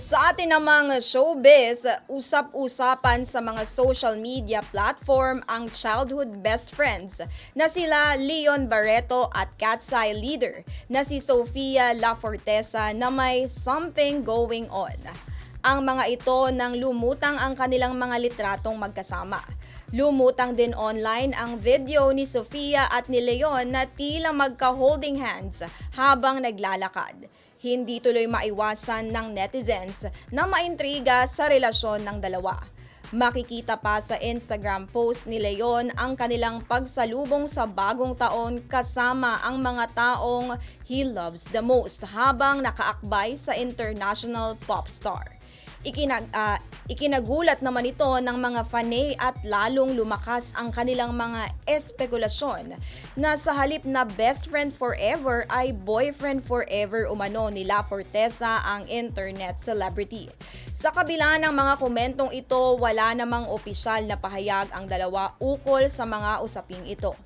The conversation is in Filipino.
Sa atin namang showbiz, usap-usapan sa mga social media platform ang childhood best friends na sila Leon Barreto at Katseye leader na si Sofia La Forteza na may something going on. Ang mga ito nang lumutang ang kanilang mga litratong magkasama. Lumutang din online ang video ni Sofia at ni Leon na tila magka-holding hands habang naglalakad. Hindi tuloy maiwasan ng netizens na maintriga sa relasyon ng dalawa. Makikita pa sa Instagram post ni Leon ang kanilang pagsalubong sa bagong taon kasama ang mga taong he loves the most habang nakaakbay sa international pop star. Ikinagulat naman ito ng mga fanay at lalong lumakas ang kanilang mga espekulasyon na sa halip na best friend forever ay boyfriend forever umano ni La Forteza ang internet celebrity. Sa kabila ng mga komentong ito, wala namang opisyal na pahayag ang dalawa ukol sa mga usaping ito.